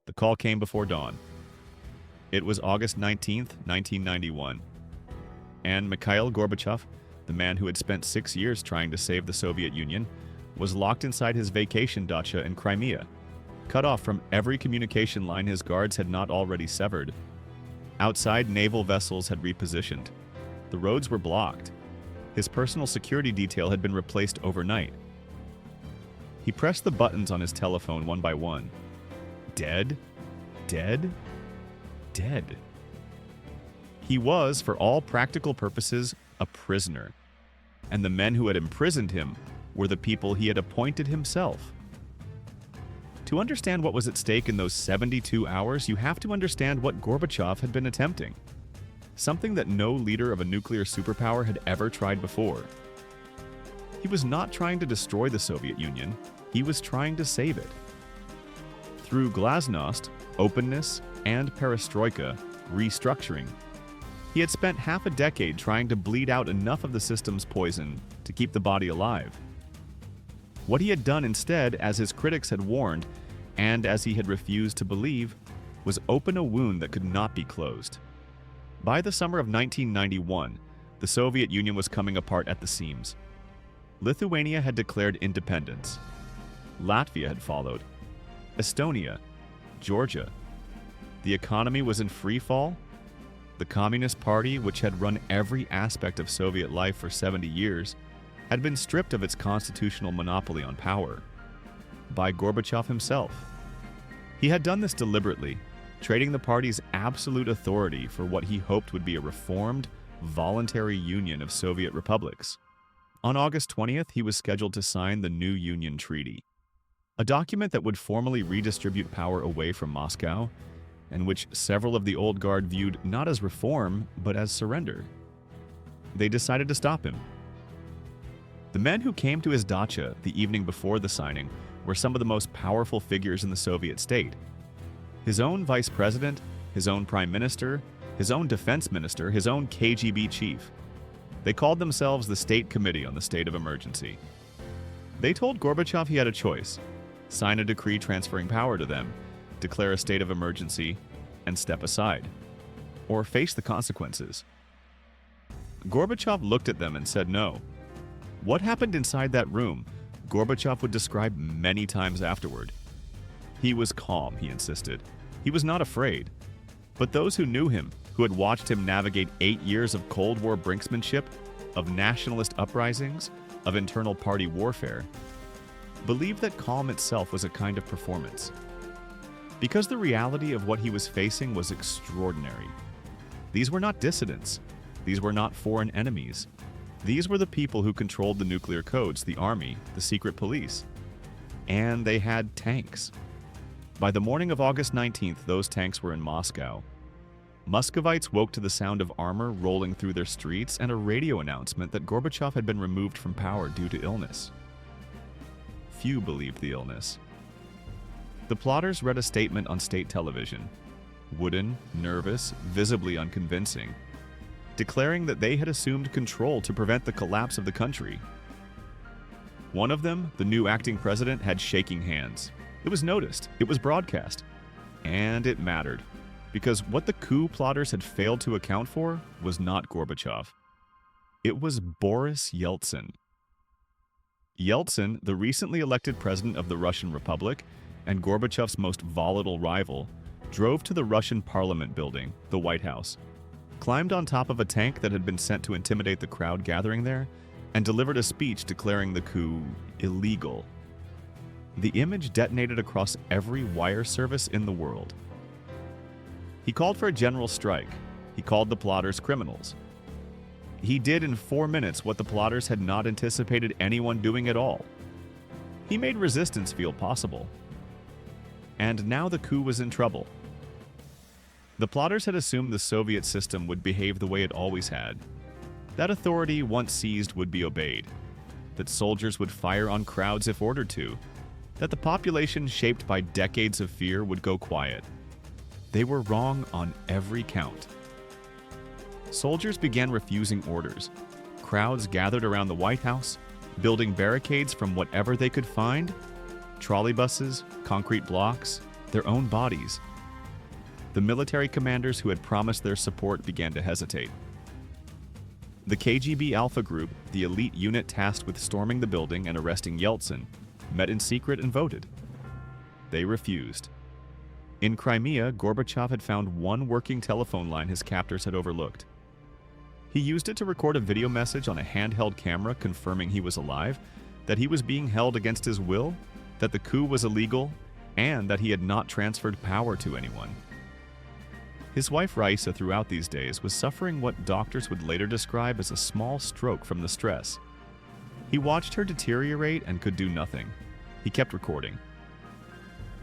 The call came before dawn. It was August 19th, 1991, and Mikhail Gorbachev, the man who had spent 6 years trying to save the Soviet Union, was locked inside his vacation dacha in Crimea, cut off from every communication line his guards had not already severed. Outside, naval vessels had repositioned. The roads were blocked. His personal security detail had been replaced overnight. He pressed the buttons on his telephone one by one. Dead? Dead? Dead. He was, for all practical purposes, a prisoner, and the men who had imprisoned him were the people he had appointed himself. To understand what was at stake in those 72 hours, you have to understand what Gorbachev had been attempting, something that no leader of a nuclear superpower had ever tried before. He was not trying to destroy the Soviet Union, he was trying to save it. Through glasnost, openness, and perestroika, restructuring, he had spent half a decade trying to bleed out enough of the system's poison to keep the body alive. What he had done instead, as his critics had warned, and as he had refused to believe, was open a wound that could not be closed. By the summer of 1991, the Soviet Union was coming apart at the seams. Lithuania had declared independence. Latvia had followed. Estonia, Georgia. The economy was in free fall. The Communist Party, which had run every aspect of Soviet life for 70 years, had been stripped of its constitutional monopoly on power by Gorbachev himself. He had done this deliberately, trading the party's absolute authority for what he hoped would be a reformed, voluntary union of Soviet republics. On August 20th, he was scheduled to sign the new Union Treaty, a document that would formally redistribute power away from Moscow, and which several of the old guard viewed not as reform, but as surrender. They decided to stop him. The men who came to his dacha the evening before the signing were some of the most powerful figures in the Soviet state. His own vice president, his own prime minister, his own defense minister, his own KGB chief. They called themselves the State Committee on the State of Emergency. They told Gorbachev he had a choice: sign a decree transferring power to them, declare a state of emergency, and step aside, or face the consequences. Gorbachev looked at them and said no. What happened inside that room, Gorbachev would describe many times afterward. He was calm, he insisted. He was not afraid. But those who knew him, who had watched him navigate 8 years of Cold War brinksmanship, of nationalist uprisings, of internal party warfare, believed that calm itself was a kind of performance. Because the reality of what he was facing was extraordinary. These were not dissidents. These were not foreign enemies. These were the people who controlled the nuclear codes, the army, the secret police. And they had tanks. By the morning of August 19th, those tanks were in Moscow. Muscovites woke to the sound of armor rolling through their streets and a radio announcement that Gorbachev had been removed from power due to illness. Few believed the illness. The plotters read a statement on state television, wooden, nervous, visibly unconvincing, declaring that they had assumed control to prevent the collapse of the country. One of them, the new acting president, had shaking hands. It was noticed, it was broadcast, and it mattered, because what the coup plotters had failed to account for was not Gorbachev. It was Boris Yeltsin. Yeltsin, the recently elected president of the Russian Republic and Gorbachev's most volatile rival, drove to the Russian parliament building, the White House, climbed on top of a tank that had been sent to intimidate the crowd gathering there, and delivered a speech declaring the coup illegal. The image detonated across every wire service in the world. He called for a general strike. He called the plotters criminals. He did in 4 minutes what the plotters had not anticipated anyone doing at all. He made resistance feel possible. And now the coup was in trouble. The plotters had assumed the Soviet system would behave the way it always had. That authority, once seized, would be obeyed. That soldiers would fire on crowds if ordered to. That the population, shaped by decades of fear, would go quiet. They were wrong on every count. Soldiers began refusing orders. Crowds gathered around the White House, building barricades from whatever they could find: trolley buses, concrete blocks, their own bodies. The military commanders who had promised their support began to hesitate. The KGB Alpha Group, the elite unit tasked with storming the building and arresting Yeltsin, met in secret and voted. They refused. In Crimea, Gorbachev had found one working telephone line his captors had overlooked. He used it to record a video message on a handheld camera confirming he was alive, that he was being held against his will, that the coup was illegal, and that he had not transferred power to anyone. His wife Raisa throughout these days was suffering what doctors would later describe as a small stroke from the stress. He watched her deteriorate and could do nothing. He kept recording.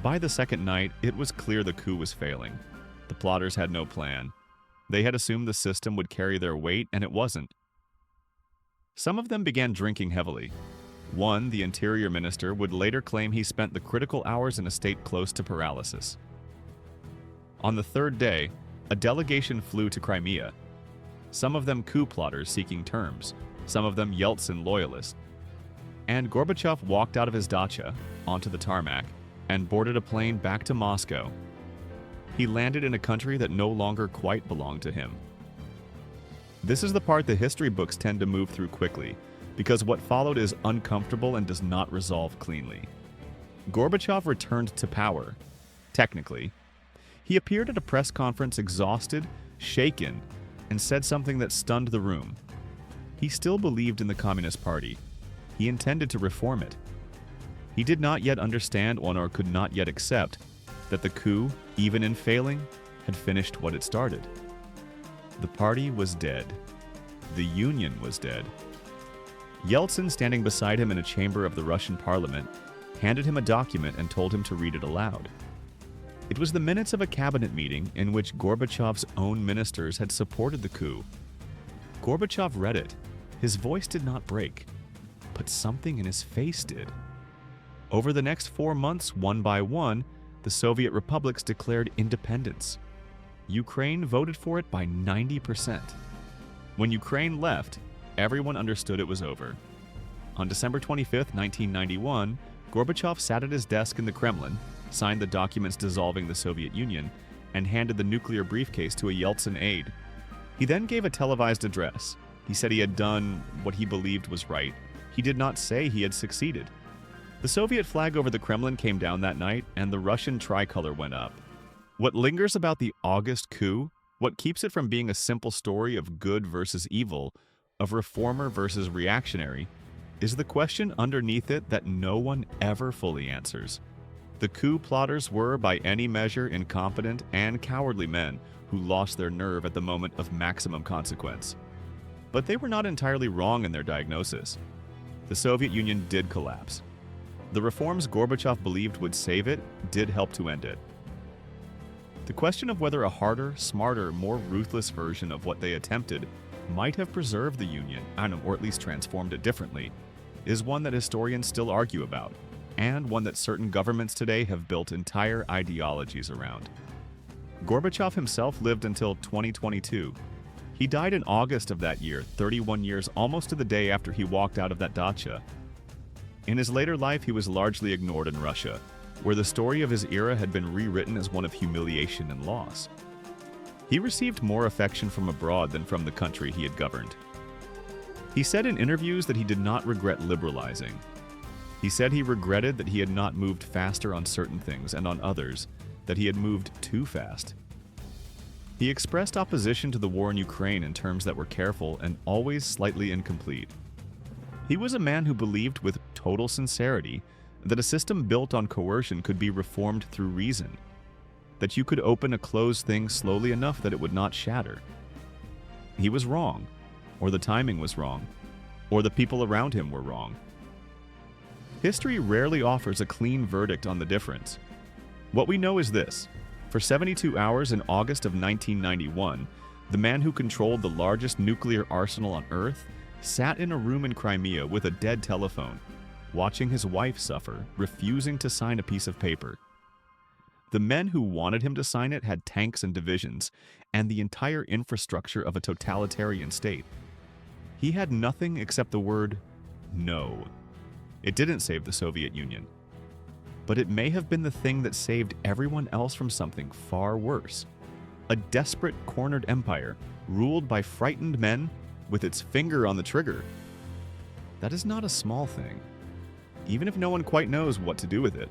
By the second night, it was clear the coup was failing. The plotters had no plan. They had assumed the system would carry their weight, and it wasn't. Some of them began drinking heavily. One, the interior minister, would later claim he spent the critical hours in a state close to paralysis. On the third day, a delegation flew to Crimea. Some of them coup plotters seeking terms, some of them Yeltsin loyalists. And Gorbachev walked out of his dacha onto the tarmac and boarded a plane back to Moscow. He landed in a country that no longer quite belonged to him. This is the part the history books tend to move through quickly, because what followed is uncomfortable and does not resolve cleanly. Gorbachev returned to power, technically. He appeared at a press conference exhausted, shaken, and said something that stunned the room. He still believed in the Communist Party. He intended to reform it. He did not yet understand or could not yet accept that the coup, even in failing, had finished what it started. The party was dead. The Union was dead. Yeltsin, standing beside him in a chamber of the Russian parliament, handed him a document and told him to read it aloud. It was the minutes of a cabinet meeting in which Gorbachev's own ministers had supported the coup. Gorbachev read it. His voice did not break, but something in his face did. Over the next 4 months, one by one, the Soviet republics declared independence. Ukraine voted for it by 90%. When Ukraine left, everyone understood it was over. On December 25, 1991, Gorbachev sat at his desk in the Kremlin, signed the documents dissolving the Soviet Union, and handed the nuclear briefcase to a Yeltsin aide. He then gave a televised address. He said he had done what he believed was right. He did not say he had succeeded. The Soviet flag over the Kremlin came down that night, and the Russian tricolor went up. What lingers about the August coup, what keeps it from being a simple story of good versus evil, of reformer versus reactionary, is the question underneath it that no one ever fully answers. The coup plotters were, by any measure, incompetent and cowardly men who lost their nerve at the moment of maximum consequence. But they were not entirely wrong in their diagnosis. The Soviet Union did collapse. The reforms Gorbachev believed would save it did help to end it. The question of whether a harder, smarter, more ruthless version of what they attempted might have preserved the Union, or at least transformed it differently, is one that historians still argue about, and one that certain governments today have built entire ideologies around. Gorbachev himself lived until 2022. He died in August of that year, 31 years almost to the day after he walked out of that dacha. In his later life, he was largely ignored in Russia, where the story of his era had been rewritten as one of humiliation and loss. He received more affection from abroad than from the country he had governed. He said in interviews that he did not regret liberalizing. He said he regretted that he had not moved faster on certain things, and on others, that he had moved too fast. He expressed opposition to the war in Ukraine in terms that were careful and always slightly incomplete. He was a man who believed with total sincerity that a system built on coercion could be reformed through reason, that you could open a closed thing slowly enough that it would not shatter. He was wrong, or the timing was wrong, or the people around him were wrong. History rarely offers a clean verdict on the difference. What we know is this: for 72 hours in August of 1991, the man who controlled the largest nuclear arsenal on Earth sat in a room in Crimea with a dead telephone, watching his wife suffer, refusing to sign a piece of paper. The men who wanted him to sign it had tanks and divisions, and the entire infrastructure of a totalitarian state. He had nothing except the word no. It didn't save the Soviet Union. but it may have been the thing that saved everyone else from something far worse. A desperate, cornered empire ruled by frightened men with its finger on the trigger. That is not a small thing, even if no one quite knows what to do with it.